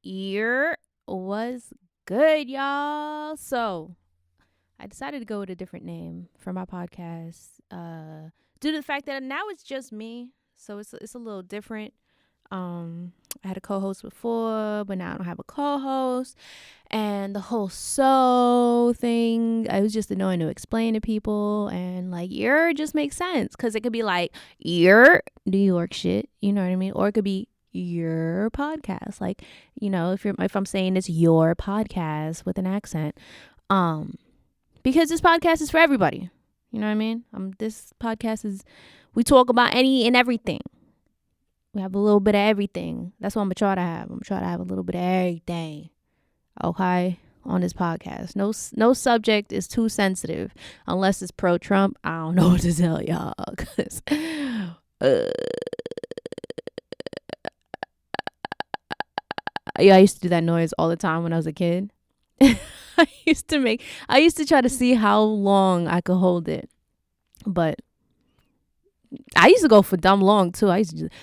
Yerrr was good, y'all. So I decided to go with a different name for my podcast due to the fact that now it's just me. So it's a little different. I had a co-host before, but now I don't have a co-host. And the whole thing, it was just annoying to explain to people. And like, Yerrr just makes sense because it could be like Yerrr New York shit, you know what I mean? Or it could be Yerrr Podcast, like, you know, if I'm saying it's your podcast with an accent, because this podcast is for everybody, you know what I mean? This podcast is, we talk about any and everything. We have a little bit of everything. That's what I'm gonna try to have. I'm gonna try to have a little bit of everything, okay, on this podcast. No subject is too sensitive unless it's pro-Trump. I don't know what to tell y'all, cause yeah, I used to do that noise all the time when I was a kid. I used to try to see how long I could hold it. But I used to go for dumb long too. I used to just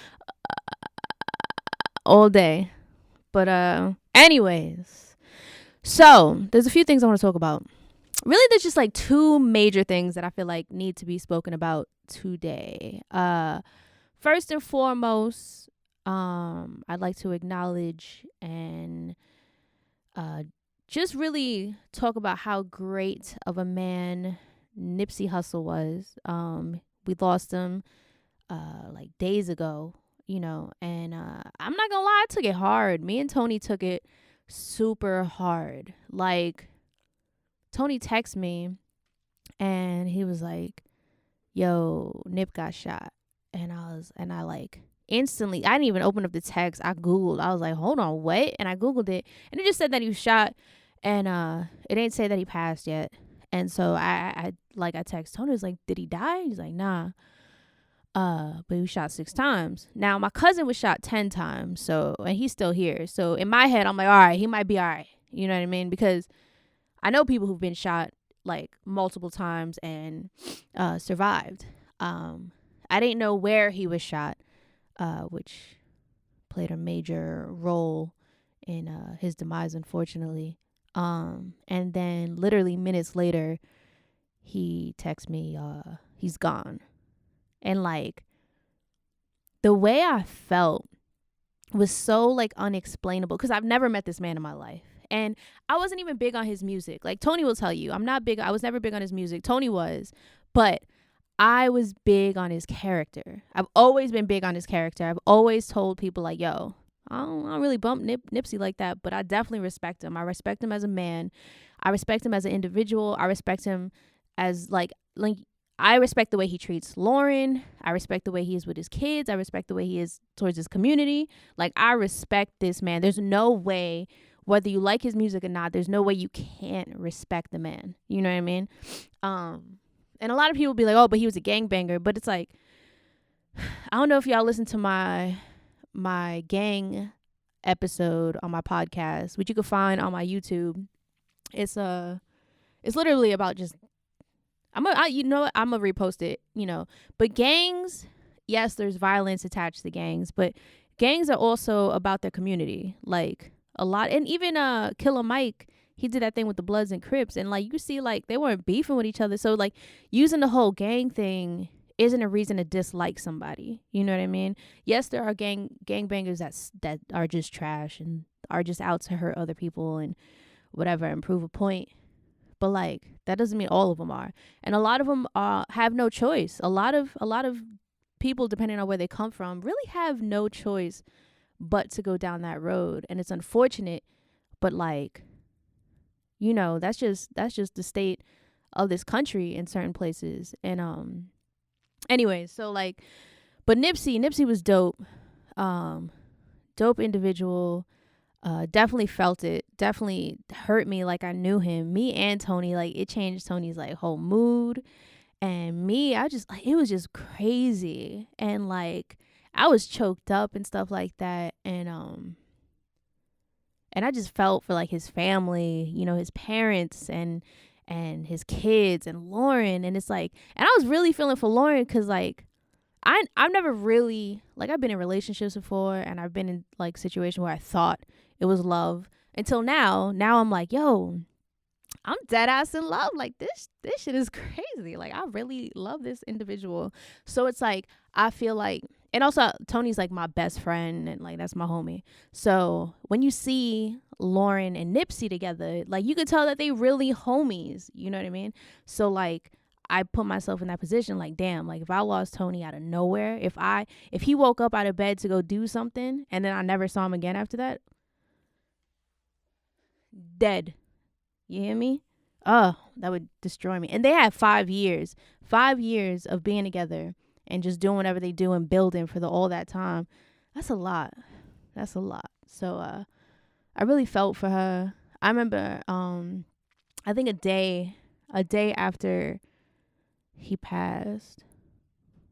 all day. But anyways. So, there's a few things I want to talk about. Really, there's just like two major things that I feel like need to be spoken about today. First and foremost, I'd like to acknowledge and just really talk about how great of a man Nipsey Hussle was. We lost him like days ago, you know, and I'm not gonna lie, I took it hard. Me and Tony took it super hard. Like, Tony texted me and he was like, yo, Nip got shot. And I like instantly, I didn't even open up the text. I Googled. I was like, hold on, what? And I Googled it and it just said that he was shot, and it didn't say that he passed yet. And so I text Tony, was like, did he die? He's like, nah. But he was shot 6 times. Now my cousin was shot 10 times, so, and he's still here. So in my head, I'm like, all right, he might be all right. You know what I mean? Because I know people who've been shot like multiple times and survived. I didn't know where he was shot, which played a major role in his demise, unfortunately. And then literally minutes later, he texts me, he's gone. And like, the way I felt was so like unexplainable, because I've never met this man in my life. And I wasn't even big on his music. Like, Tony will tell you, I was never big on his music. Tony was, but I was big on his character. I've always been big on his character. I've always told people like, yo, I don't really bump Nipsey like that, but I definitely respect him. I respect him as a man. I respect him as an individual. I respect him as like I respect the way he treats Lauren. I respect the way he is with his kids. I respect the way he is towards his community. Like, I respect this man. There's no way, whether you like his music or not, there's no way you can't respect the man. You know what I mean? And a lot of people be like, oh, but he was a gangbanger. But it's like, I don't know if y'all listen to my gang episode on my podcast, which you can find on my YouTube. It's literally about just, I'm gonna repost it, you know. But gangs, yes, there's violence attached to gangs, but gangs are also about their community, like a lot. And even Killer Mike, he did that thing with the Bloods and Crips, and like, you see, like, they weren't beefing with each other. So like, using the whole gang thing isn't a reason to dislike somebody. You know what I mean? Yes, there are gangbangers that are just trash and are just out to hurt other people and whatever and prove a point. But like, that doesn't mean all of them are. And a lot of them have no choice. A lot of people, depending on where they come from, really have no choice but to go down that road. And it's unfortunate, but like, you know, that's just the state of this country in certain places. And anyways, so like, but Nipsey was dope. Dope individual. Definitely felt it. Definitely hurt me like I knew him. Me and Tony, like, it changed Tony's like whole mood. And me, I just, like, it was just crazy. And like, I was choked up and stuff like that. And I just felt for like his family, you know, his parents and his kids and Lauren. And it's like, and I was really feeling for Lauren, because like, I've never really, like, I've been in relationships before, and I've been in like situations where I thought it was love until now I'm like, yo, I'm dead ass in love. Like, this shit is crazy. Like, I really love this individual. So it's like, I feel like, and also Tony's like my best friend, and like that's my homie. So when you see Lauren and Nipsey together, like, you could tell that they really homies. You know what I mean? So like, I put myself in that position, like, damn, like, if I lost Tony out of nowhere, if he woke up out of bed to go do something and then I never saw him again after that, dead. You hear me? Oh, that would destroy me. And they had 5 years of being together and just doing whatever they do and building for all that time. That's a lot. So I really felt for her. I remember I think a day after he passed,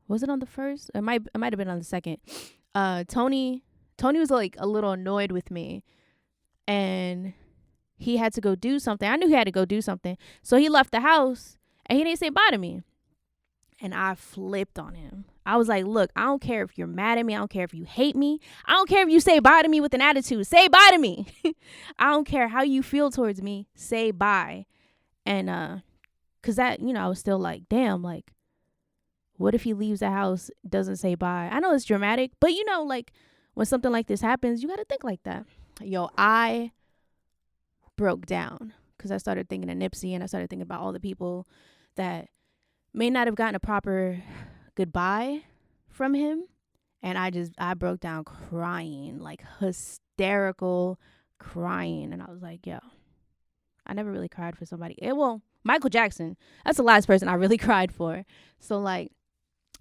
was it on the first? It might have been on the second. Tony was like a little annoyed with me, and he had to go do something. I knew he had to go do something. So he left the house and he didn't say bye to me. And I flipped on him. I was like, look, I don't care if you're mad at me. I don't care if you hate me. I don't care if you say bye to me with an attitude. Say bye to me. I don't care how you feel towards me. Say bye. And cause that, I was still like, damn, like, what if he leaves the house, doesn't say bye? I know it's dramatic, but like, when something like this happens, you got to think like that. Yo, I broke down because I started thinking of Nipsey, and I started thinking about all the people that may not have gotten a proper goodbye from him. And I broke down crying, like hysterical crying. And I was like, yo, I never really cried for somebody. Well, Michael Jackson, that's the last person I really cried for. So like,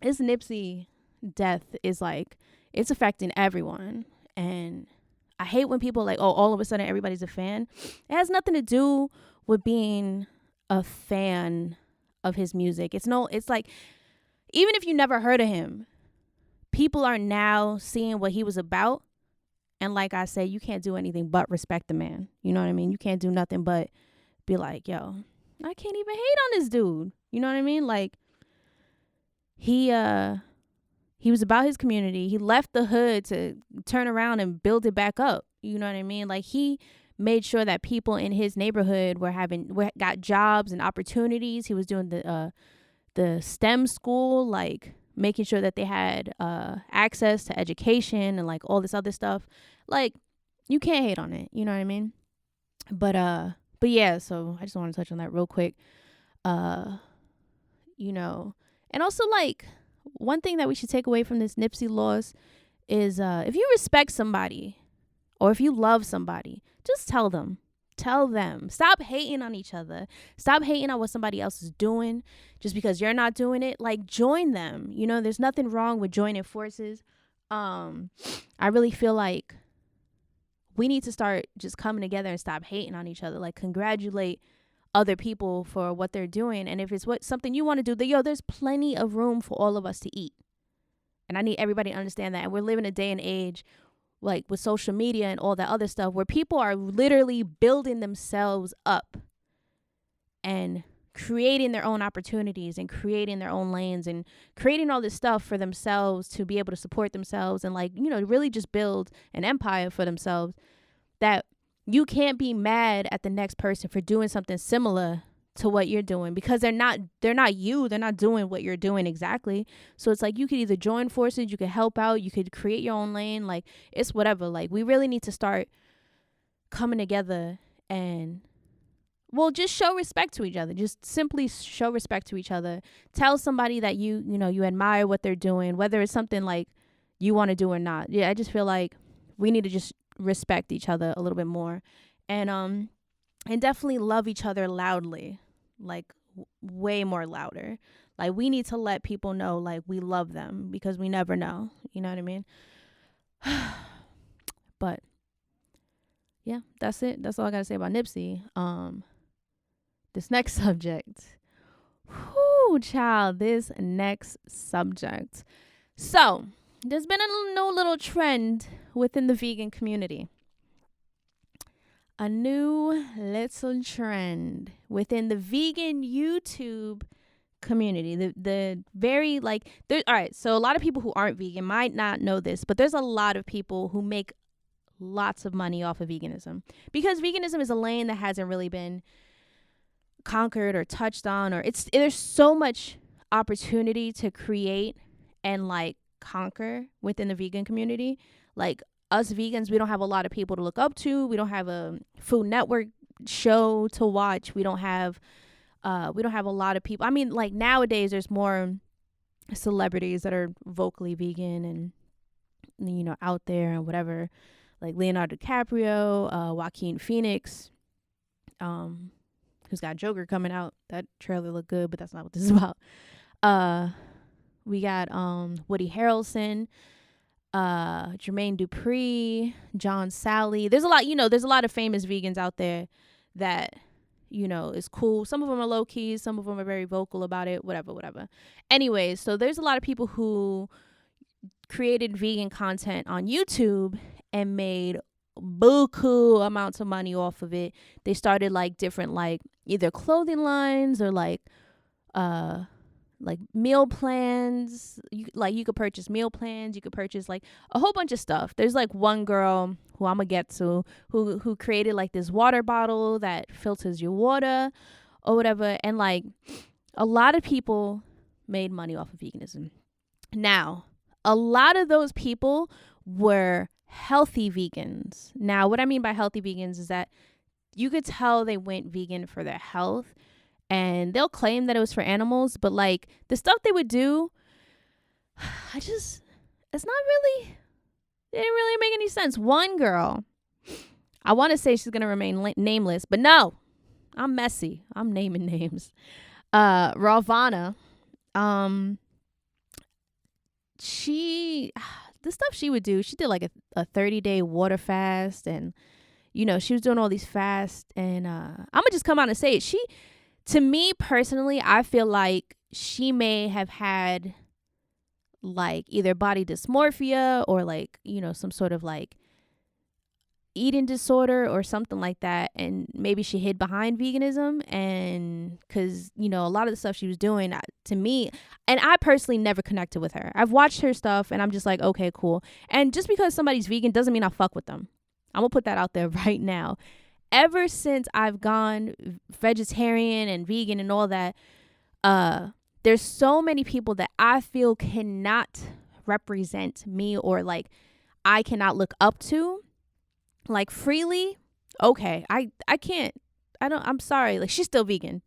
this Nipsey death is like, it's affecting everyone. And I hate when people like, oh, all of a sudden everybody's a fan. It has nothing to do with being a fan of his music. It's like, even if you never heard of him, people are now seeing what he was about. And like I said, you can't do anything but respect the man. You know what I mean? You can't do nothing but be like, yo, I can't even hate on this dude. You know what I mean? Like, he was about his community. He left the hood to turn around and build it back up. You know what I mean? Like, he made sure that people in his neighborhood got jobs and opportunities. He was doing the STEM school, like making sure that they had access to education and like all this other stuff. Like, you can't hate on it. You know what I mean? But yeah, so I just want to touch on that real quick. And also, like, one thing that we should take away from this Nipsey loss is if you respect somebody or if you love somebody, just tell them. Stop hating on each other. Stop hating on what somebody else is doing just because you're not doing it. Like, join them. There's nothing wrong with joining forces. I really feel like we need to start just coming together and stop hating on each other. Like, congratulate other people for what they're doing. And if it's something you want to do, there's plenty of room for all of us to eat. And I need everybody to understand that. And we're living a day and age, like with social media and all that other stuff, where people are literally building themselves up and creating their own opportunities and creating their own lanes and creating all this stuff for themselves to be able to support themselves and like, really just build an empire for themselves. That you can't be mad at the next person for doing something similar to what you're doing, because they're not you. They're not doing what you're doing exactly. So it's like, you could either join forces, you could help out, you could create your own lane. Like, it's whatever. Like, we really need to start coming together and, well, just show respect to each other. Just simply show respect to each other. Tell somebody that you admire what they're doing, whether it's something like you want to do or not. Yeah, I just feel like we need to just respect each other a little bit more, and definitely love each other loudly, like way more louder. Like, we need to let people know, like, we love them, because we never know. You know what I mean? But yeah, that's it. That's all I gotta say about Nipsey. This next subject. Whoo, child, this next subject. So, there's been a new little trend within the vegan community. A new little trend within the vegan YouTube community, the very like there. All right, so a lot of people who aren't vegan might not know this, but there's a lot of people who make lots of money off of veganism, because veganism is a lane that hasn't really been conquered or touched on, or there's so much opportunity to create and like conquer within the vegan community. Like us vegans, we don't have a lot of people to look up to. We don't have a Food Network show to watch. We don't have a lot of people. I mean, like nowadays there's more celebrities that are vocally vegan and, you know, out there and whatever, like Leonardo DiCaprio, Joaquin Phoenix, who's got Joker coming out. That trailer looked good, but that's not what this is about. We got Woody Harrelson, Jermaine Dupri, John Sally. There's a lot of famous vegans out there that, you know, is cool. Some of them are low key, some of them are very vocal about it, whatever. Anyways, so there's a lot of people who created vegan content on YouTube and made buku amounts of money off of it. They started like different like either clothing lines or like meal plans. You could purchase meal plans. You could purchase like a whole bunch of stuff. There's like one girl who I'm gonna get to who created like this water bottle that filters your water or whatever. And like a lot of people made money off of veganism. Now, a lot of those people were healthy vegans. Now, what I mean by healthy vegans is that you could tell they went vegan for their health, and they'll claim that it was for animals, but like the stuff they would do, it didn't really make any sense. One girl, I want to say she's going to remain nameless, but no, I'm messy. I'm naming names. Ravana, the stuff she would do, she did like a 30-day water fast, and, you know, she was doing all these fasts, and I'm going to just come out and say it. To me personally, I feel like she may have had like either body dysmorphia or like, you know, some sort of like eating disorder or something like that. And maybe she hid behind veganism, and because, you know, a lot of the stuff she was doing to me, and I personally never connected with her. I've watched her stuff and I'm just like, okay, cool. And just because somebody's vegan doesn't mean I fuck with them. I'm gonna put that out there right now. Ever since I've gone vegetarian and vegan and all that, there's so many people that I feel cannot represent me, or like I cannot look up to, like Freely. Okay, I can't. I'm sorry. Like, she's still vegan.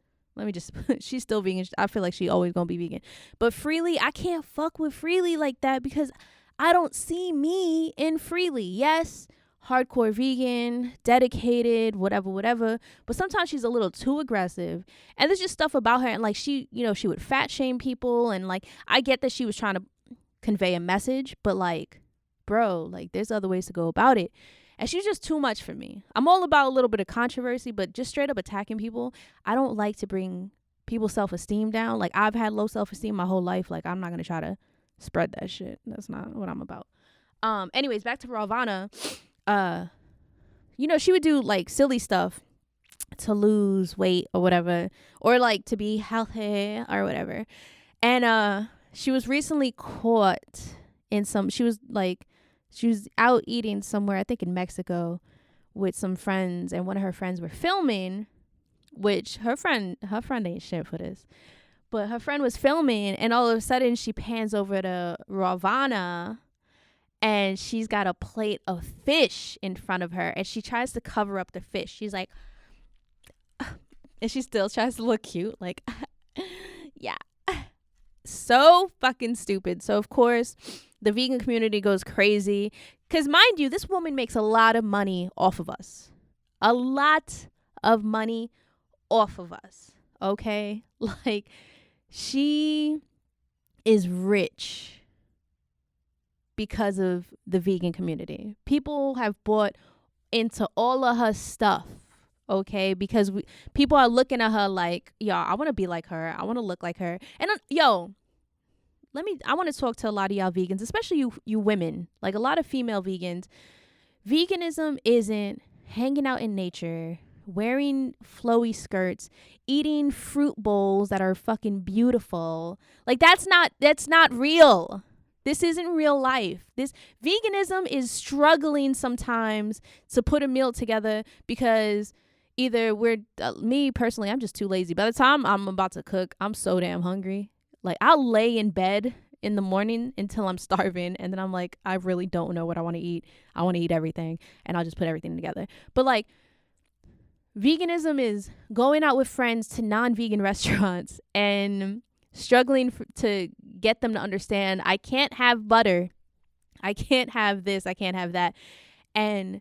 She's still vegan. I feel like she always gonna be vegan. But Freely, I can't fuck with Freely like that because I don't see me in Freely. Yes, hardcore vegan, dedicated, whatever. But sometimes she's a little too aggressive. And there's just stuff about her. And like she would fat shame people. And like, I get that she was trying to convey a message, but like, bro, like there's other ways to go about it. And she's just too much for me. I'm all about a little bit of controversy, but just straight up attacking people, I don't like to bring people's self-esteem down. Like, I've had low self-esteem my whole life. Like, I'm not going to try to spread that shit. That's not what I'm about. Anyways, back to Ravana. You know, she would do like silly stuff to lose weight or whatever, or like to be healthy or whatever. And she was recently caught in she was out eating somewhere, I think in Mexico, with some friends, and one of her friends were filming, which her friend ain't shit for this, but her friend was filming, and all of a sudden she pans over to Ravana, and she's got a plate of fish in front of her, and she tries to cover up the fish. She's like, and she still tries to look cute, like, yeah. So fucking stupid. So, of course, the vegan community goes crazy. Because, mind you, this woman makes a lot of money off of us. A lot of money off of us. Okay? Like, she is rich because of the vegan community. People have bought into all of her stuff. Okay? Because people are looking at her like, yo, I want to be like her. I want to look like her. And, I want to talk to a lot of y'all vegans, especially you women, like a lot of female vegans. Veganism isn't hanging out in nature wearing flowy skirts, eating fruit bowls that are fucking beautiful. Like that's not real. This isn't real life. This veganism is struggling sometimes to put a meal together because either me personally, I'm just too lazy. By the time I'm about to cook, I'm so damn hungry. Like I'll lay in bed in the morning until I'm starving, and then I'm like, I really don't know what I want to eat. I want to eat everything, and I'll just put everything together. But like, veganism is going out with friends to non-vegan restaurants and struggling to get them to understand I can't have butter, I can't have this, I can't have that, and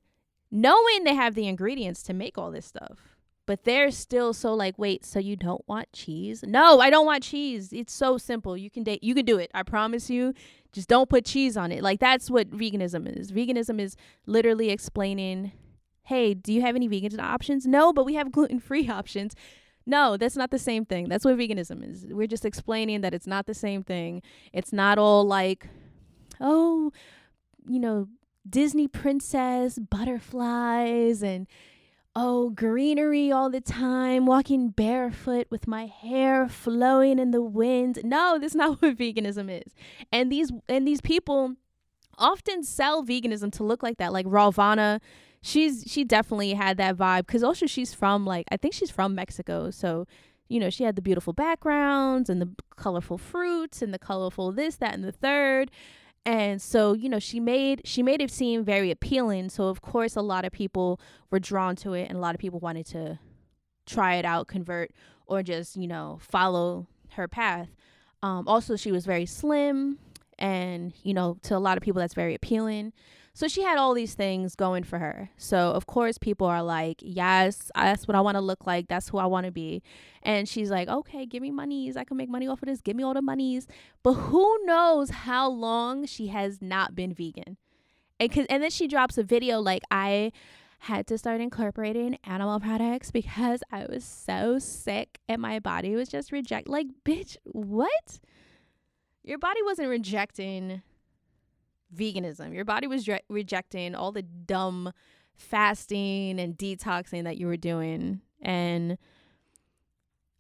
knowing they have the ingredients to make all this stuff, but they're still so like, wait, so you don't want cheese? No, I don't want cheese. It's so simple. You can do it. I promise you. Just don't put cheese on it. Like that's what veganism is. Veganism is literally explaining, hey, do you have any vegan options? No, but we have gluten-free options. No, that's not the same thing. That's what veganism is. We're just explaining that it's not the same thing. It's not all like, oh, Disney princess butterflies and greenery all the time, walking barefoot with my hair flowing in the wind. No, that's not what veganism is. And these people often sell veganism to look like that. Like Ravana, she definitely had that vibe because also she's from I think she's from Mexico. So, she had the beautiful backgrounds and the colorful fruits and the colorful this, that, and the third. And so, she made it seem very appealing. So, of course, a lot of people were drawn to it and a lot of people wanted to try it out, convert, or just, follow her path. Also, she was very slim and, to a lot of people, that's very appealing. So she had all these things going for her. So, of course, people are like, yes, that's what I want to look like. That's who I want to be. And she's like, okay, give me monies. I can make money off of this. Give me all the monies. But who knows how long she has not been vegan. And then she drops a video like, I had to start incorporating animal products because I was so sick and my body was just like, bitch, what? Your body wasn't rejecting veganism. Your body was rejecting all the dumb fasting and detoxing that you were doing. And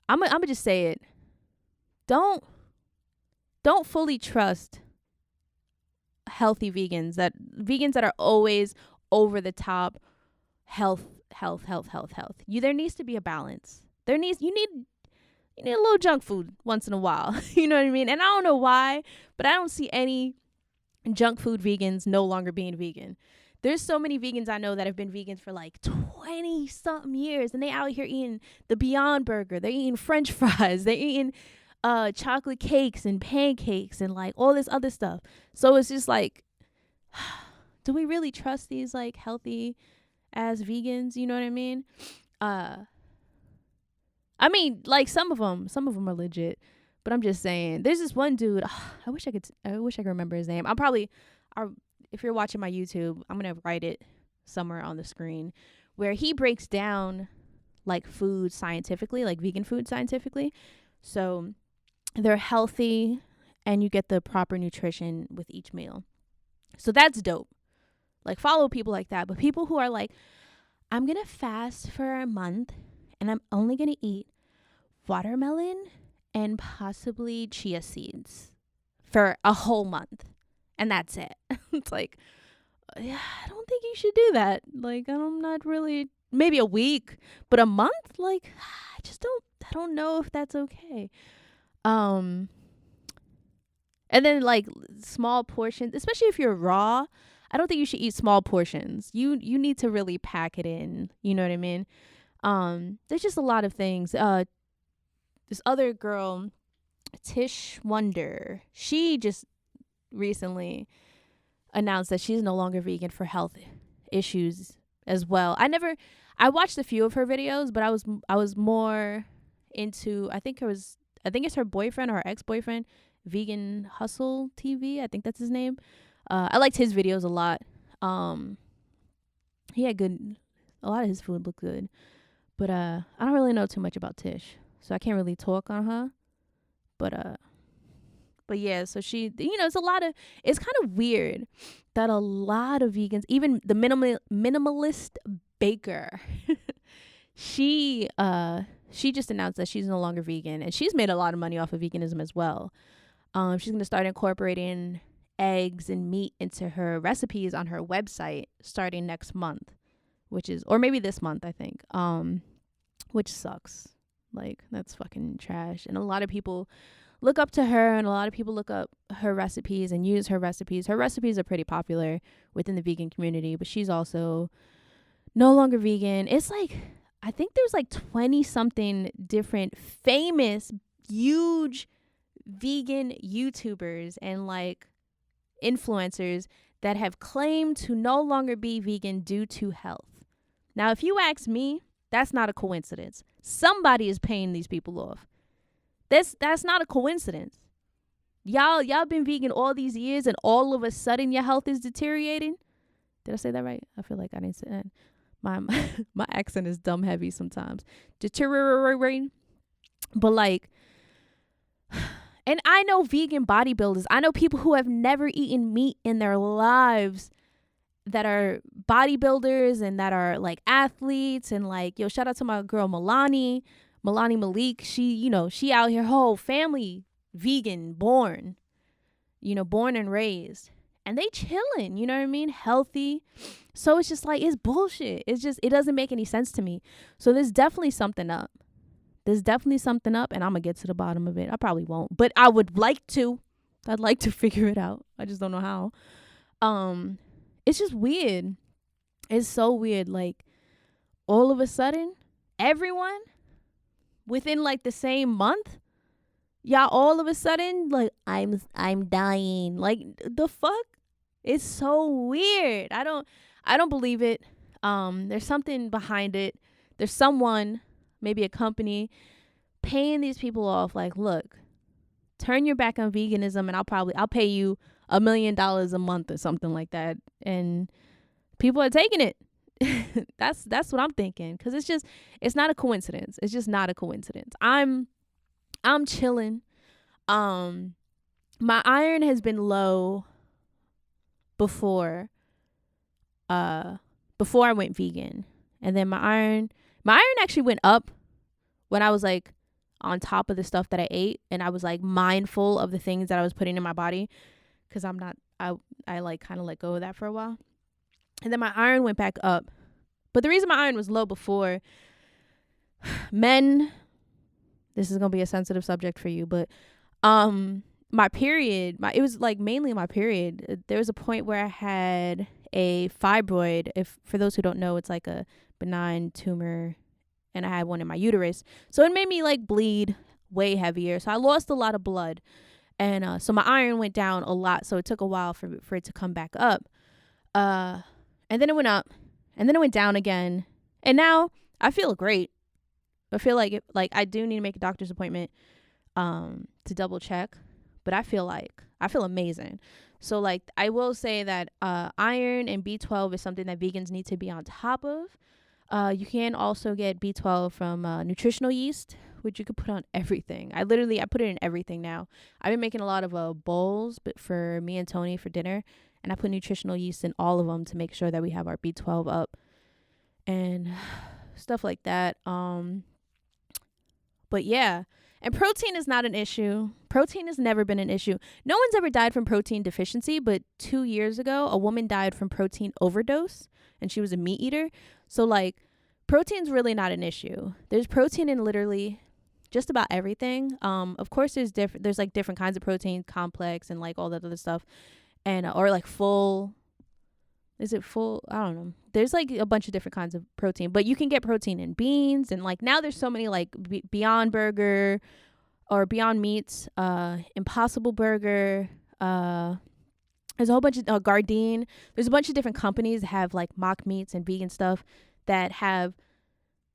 I'm gonna just say it. Don't fully trust healthy vegans that are always over the top health. There needs to be a balance. You need a little junk food once in a while. You know what I mean? And I don't know why, but I don't see any junk food vegans no longer being vegan. There's so many vegans I know that have been vegans for 20 something years, and they out here eating the Beyond Burger. They're eating French fries. They're eating chocolate cakes and pancakes and all this other stuff. So it's just do we really trust these healthy ass vegans? You know what I mean? Some of them are legit. But I'm just saying, there's this one dude. I wish I could remember his name. If you're watching my YouTube, I'm gonna write it somewhere on the screen, where he breaks down food scientifically, vegan food scientifically. So they're healthy, and you get the proper nutrition with each meal. So that's dope. Follow people like that. But people who are I'm gonna fast for a month, and I'm only gonna eat watermelon and possibly chia seeds for a whole month, and that's it. It's yeah, I don't think you should do that. I'm not really, maybe a week, but a month, I don't know if that's okay. And then small portions, especially if you're raw, I don't think you should eat small portions. You need to really pack it in. You know what I mean? There's just a lot of things. This other girl, Tish Wonder, she just recently announced that she's no longer vegan for health issues as well. I watched a few of her videos, but I was more into, I think it's her boyfriend or her ex-boyfriend, Vegan Hustle TV. I think that's his name. I liked his videos a lot. He had a lot of his food looked good, but I don't really know too much about Tish, so I can't really talk on her. But yeah, so she, it's kind of weird that a lot of vegans, even the minimalist baker, she just announced that she's no longer vegan, and she's made a lot of money off of veganism as well. She's gonna start incorporating eggs and meat into her recipes on her website starting next month, or maybe this month, I think. Which sucks. Like, that's fucking trash. And a lot of people look up to her, and a lot of people look up her recipes and use her recipes. Her recipes are pretty popular within the vegan community, but she's also no longer vegan. It's like, I think there's like 20 something different famous, huge vegan YouTubers and like influencers that have claimed to no longer be vegan due to health. Now, if you ask me, that's not a coincidence. Somebody is paying these people off. That's not a coincidence. Y'all been vegan all these years, and all of a sudden your health is deteriorating. Did I say that right? I feel like I didn't say that. My accent is dumb heavy sometimes. Deteriorating. But like, and I know vegan bodybuilders. I know people who have never eaten meat in their lives that are bodybuilders and that are like athletes, and like, yo, shout out to my girl Milani Malik. She out here, whole family vegan, born and raised, and they chilling, you know what I mean, healthy. So it's just like, it's bullshit. It doesn't make any sense to me. So there's definitely something up, and I'm gonna get to the bottom of it. I probably won't, but I would like to. I'd like to figure it out. I just don't know how. It's just weird. It's so weird. Like, all of a sudden, everyone within like the same month, y'all all of a sudden like, I'm dying. Like, the fuck? It's so weird. I don't believe it. There's something behind it. There's someone, maybe a company, paying these people off. Like, look, turn your back on veganism, and I'll pay you $1 million a month or something like that. And people are taking it. That's what I'm thinking. Cause it's not a coincidence. It's just not a coincidence. I'm chilling. My iron has been low before I went vegan. And then my iron actually went up when I was like on top of the stuff that I ate, and I was like mindful of the things that I was putting in my body. Cause I like kind of let go of that for a while. And then my iron went back up. But the reason my iron was low before, men, this is going to be a sensitive subject for you, but my period, it was like mainly my period. There was a point where I had a fibroid. For those who don't know, it's like a benign tumor, and I had one in my uterus. So it made me like bleed way heavier. So I lost a lot of blood. And so my iron went down a lot. So it took a while for it to come back up. And then it went up, and then it went down again. And now I feel great. I feel like I do need to make a doctor's appointment to double check, but I feel amazing. So like, I will say that iron and B12 is something that vegans need to be on top of. You can also get B12 from nutritional yeast, which you could put on everything. I put it in everything now. I've been making a lot of bowls, but for me and Tony for dinner, and I put nutritional yeast in all of them to make sure that we have our B12 up and stuff like that. But yeah, and protein is not an issue. Protein has never been an issue. No one's ever died from protein deficiency, but 2 years ago, a woman died from protein overdose, and she was a meat eater. So like, protein's really not an issue. There's protein in literally just about everything. Of course, there's like different kinds of protein, complex, and like all that other stuff, and or like full. Is it full? I don't know. There's like a bunch of different kinds of protein, but you can get protein in beans, and like now there's so many like Beyond Burger or Beyond Meats, Impossible Burger. There's a whole bunch of Gardein. There's a bunch of different companies that have like mock meats and vegan stuff that have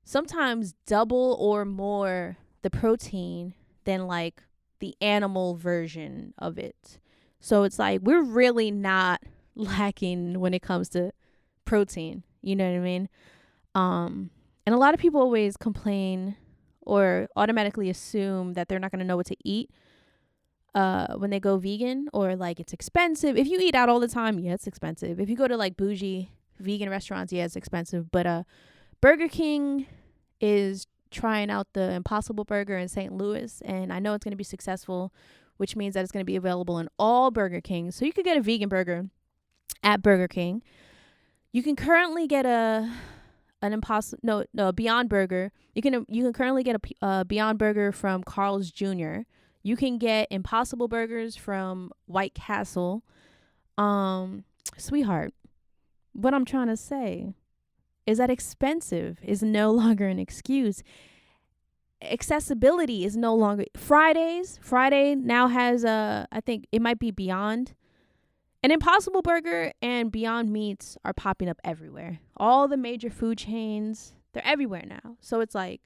sometimes double or more the protein than like the animal version of it. So it's like, we're really not lacking when it comes to protein. You know what I mean? And a lot of people always complain or automatically assume that they're not going to know what to eat when they go vegan, or like it's expensive. If you eat out all the time, yeah, it's expensive. If you go to like bougie vegan restaurants, yeah, it's expensive. But Burger King is trying out the Impossible Burger in St. Louis, and I know it's going to be successful, which means that it's going to be available in all Burger Kings. So you could get a vegan burger at Burger King. You can currently get a Beyond Burger. You can currently get a Beyond Burger from Carl's Jr. You can get Impossible Burgers from White Castle. Sweetheart, what I'm trying to say is that expensive is no longer an excuse. Accessibility is no longer. Friday now has I think it might be Beyond. An Impossible Burger and Beyond Meats are popping up everywhere. All the major food chains, they're everywhere now. So it's like,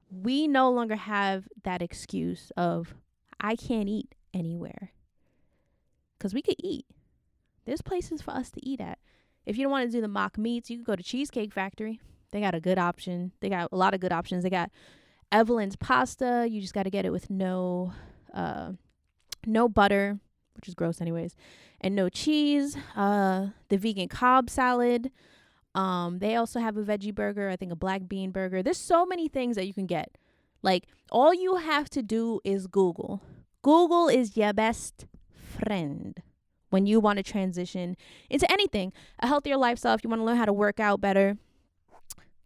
we no longer have that excuse of, I can't eat anywhere. Because we could eat. There's places for us to eat at. If you don't want to do the mock meats, you can go to Cheesecake Factory. They got a good option. They got a lot of good options. They got Evelyn's pasta. You just got to get it with no butter, which is gross anyways, and no cheese. The vegan Cobb salad. They also have a veggie burger, I think a black bean burger. There's so many things that you can get. Like, all you have to do is Google. Google is your best friend when you want to transition into anything. A healthier lifestyle, if you want to learn how to work out better,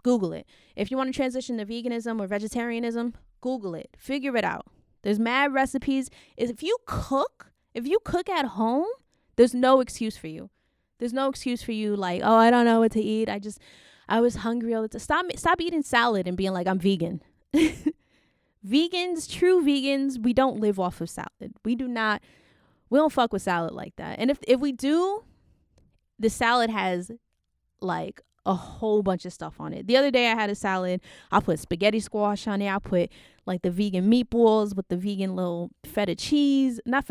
Google it. If you want to transition to veganism or vegetarianism, Google it. Figure it out. There's mad recipes. If you cook at home, there's no excuse for you. There's no excuse for you like, oh, I don't know what to eat. I was hungry all the time. Stop eating salad and being like, I'm vegan. Vegans, true vegans, we don't live off of salad. We don't fuck with salad like that. And if we do, the salad has like a whole bunch of stuff on it. The other day I had a salad. I put spaghetti squash on it. I put like the vegan meatballs with the vegan little ricotta cheese. This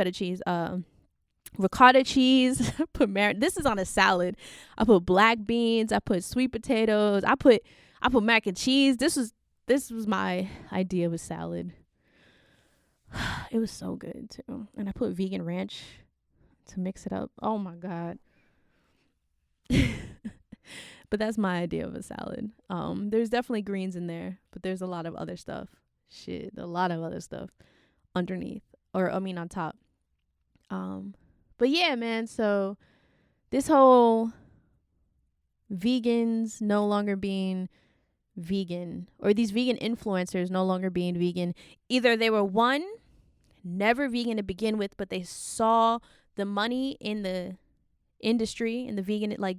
is on a salad. I put black beans. I put sweet potatoes. I put mac and cheese. This was my idea of a salad. It was so good too. And I put vegan ranch to mix it up. Oh my God. But that's my idea of a salad. There's definitely greens in there, but there's a lot of other stuff. A lot of other stuff underneath, on top. But yeah, man, so this whole vegans no longer being vegan, or these vegan influencers no longer being vegan, either they were never vegan to begin with, but they saw the money in the industry, in the vegan, like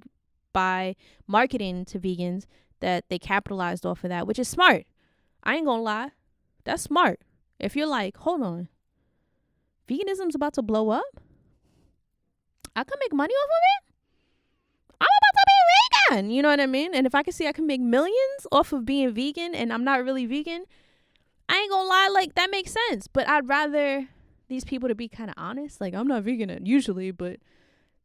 by marketing to vegans, that they capitalized off of that, which is smart. I ain't gonna lie. That's smart. If you're like, hold on, veganism's about to blow up, I can make money off of it. I'm about to be vegan. You know what I mean? And if I can see I can make millions off of being vegan and I'm not really vegan, I ain't gonna lie, like, that makes sense. But I'd rather these people to be kind of honest. Like, I'm not vegan usually, but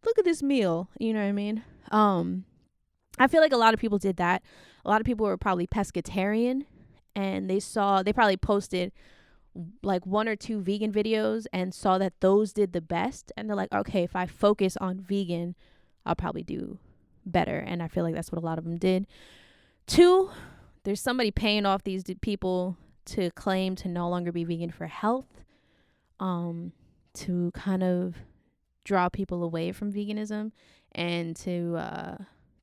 look at this meal. You know what I mean? I feel like a lot of people did that. A lot of people were probably pescatarian, and they probably posted like 1 or 2 vegan videos and saw that those did the best, and they're like, okay, if I focus on vegan, I'll probably do better. And I feel like that's what a lot of them did. 2, there's somebody paying off these people to claim to no longer be vegan for health, to kind of draw people away from veganism, and to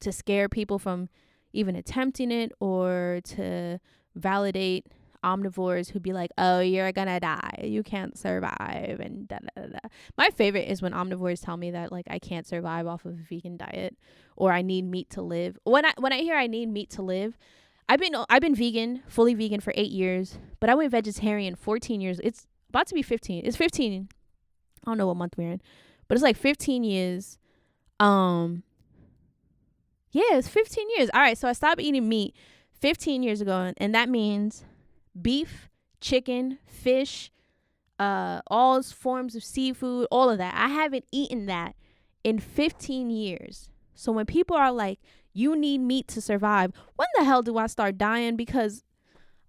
scare people from even attempting it, or to validate omnivores who'd be like, oh, you're gonna die, you can't survive, and da da da da. My favorite is when omnivores tell me that, like, I can't survive off of a vegan diet, or I need meat to live. When I hear I need meat to live, I've been vegan, fully vegan for 8 years, but I went vegetarian 14 years. It's about to be 15. It's 15. I don't know what month we're in, but it's like 15 years. Yeah, it's 15 years. All right, so I stopped eating meat 15 years ago, and that means beef, chicken, fish, all forms of seafood, all of that. I haven't eaten that in 15 years. So when people are like, you need meat to survive, when the hell do I start dying? Because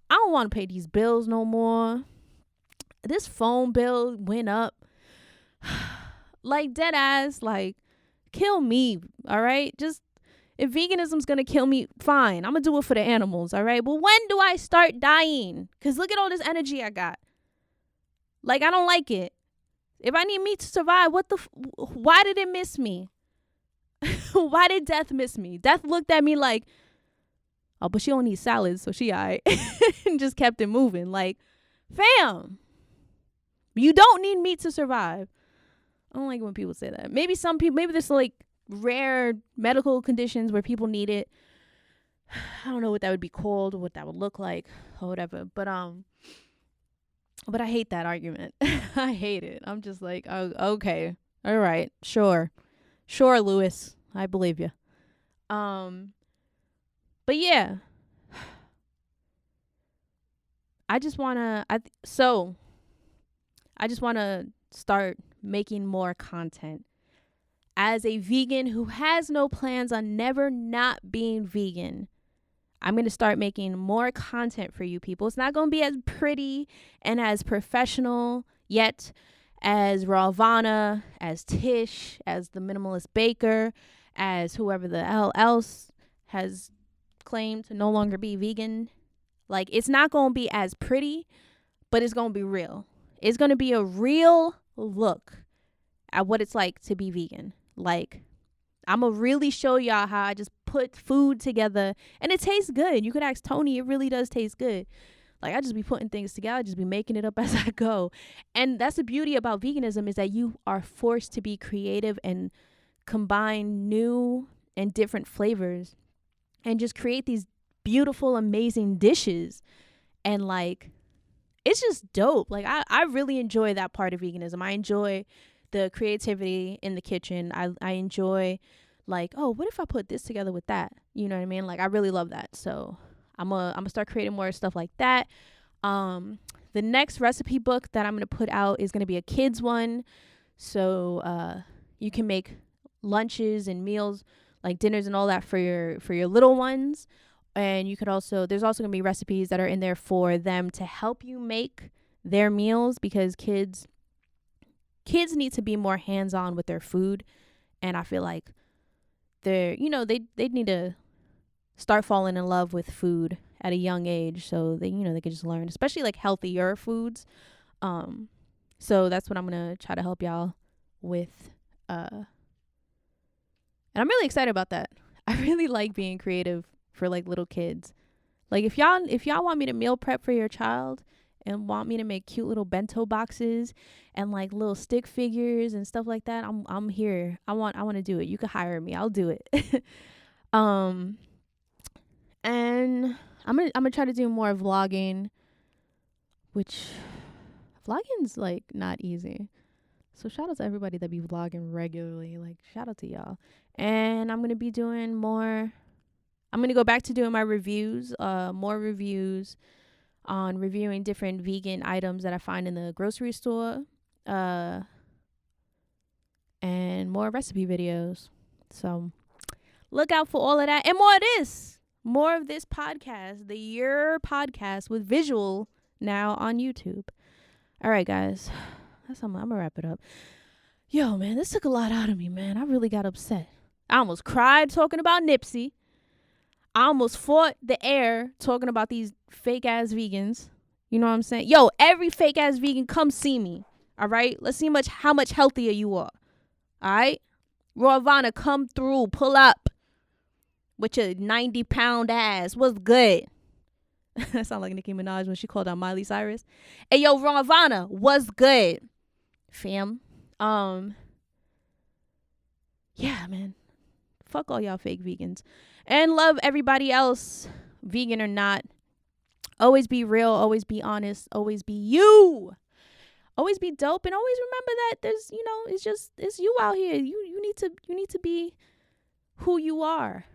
I don't want to pay these bills no more. This phone bill went up. Like, dead ass, like, kill me, all right? Just If veganism's going to kill me, fine. I'm going to do it for the animals, all right? But when do I start dying? Because look at all this energy I got. Like, I don't like it. If I need meat to survive, why did it miss me? Why did death miss me? Death looked at me like, oh, but she don't need salads, so she all right. And just kept it moving. Like, fam, you don't need meat to survive. I don't like when people say that. Maybe some people, maybe there's like rare medical conditions where people need it. I don't know what that would be called or what that would look like or whatever. But I hate that argument. I hate it. I'm just like, oh, okay. All right. Sure, Lewis. I believe you. But yeah. I just want to start making more content. As a vegan who has no plans on never not being vegan, I'm going to start making more content for you people. It's not going to be as pretty and as professional yet as Ravana, as Tish, as the Minimalist Baker, as whoever the hell else has claimed to no longer be vegan. Like, it's not going to be as pretty, but it's going to be real. It's going to be a real look at what it's like to be vegan. Like, I'm going to really show y'all how I just put food together and it tastes good. You could ask Tony. It really does taste good. Like, I just be putting things together. I just be making it up as I go. And that's the beauty about veganism, is that you are forced to be creative and combine new and different flavors and just create these beautiful, amazing dishes. And like, it's just dope. Like, I really enjoy that part of veganism. I enjoy the creativity in the kitchen. I enjoy, like, oh, what if I put this together with that? You know what I mean? Like, I really love that. So I'm gonna start creating more stuff like that. The next recipe book that I'm gonna put out is gonna be a kids one. So you can make lunches and meals, like dinners and all that for your little ones. And you could also, there's also gonna be recipes that are in there for them to help you make their meals, because kids need to be more hands-on with their food. And I feel like they need to start falling in love with food at a young age, so they could just learn, especially like healthier foods. So that's what I'm gonna try to help y'all with. And I'm really excited about that. I really like being creative for like little kids. Like, if y'all want me to meal prep for your child and want me to make cute little bento boxes and like little stick figures and stuff like that, I'm here. I want to do it. You can hire me. I'll do it. And I'm gonna try to do more vlogging, which vlogging's like not easy. So shout out to everybody that be vlogging regularly. Like, shout out to y'all. And I'm gonna be doing more. I'm gonna go back to doing my reviews, more reviews on reviewing different vegan items that I find in the grocery store, and more recipe videos. So look out for all of that and more of this. More of this podcast, the Yerrr Podcast, with visual now on YouTube. All right, guys. I'm going to wrap it up. Yo, man, this took a lot out of me, man. I really got upset. I almost cried talking about Nipsey. I almost fought the air talking about these fake-ass vegans. You know what I'm saying? Yo, every fake-ass vegan, come see me. All right? Let's see how much healthier you are. All right? Ravana, come through. Pull up. With your 90-pound ass. What's good? That sound like Nicki Minaj when she called out Miley Cyrus. Hey, yo, Ravana, what's good? Fam. Yeah, man. Fuck all y'all fake vegans. And love everybody else, vegan or not. Always be real. Always be honest. Always be you. Always be dope. And always remember that there's, it's you out here. You need to be who you are.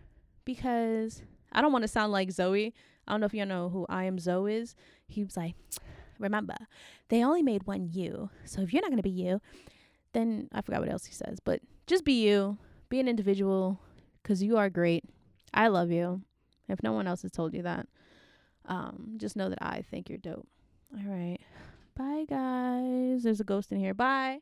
Because I don't want to sound like Zoe. I don't know if you know who I Am Zoe is. He was like, remember, they only made one you. So if you're not going to be you, then I forgot what else he says. But just be you. Be an individual, because you are great. I love you. If no one else has told you that, just know that I think you're dope. All right. Bye, guys. There's a ghost in here. Bye.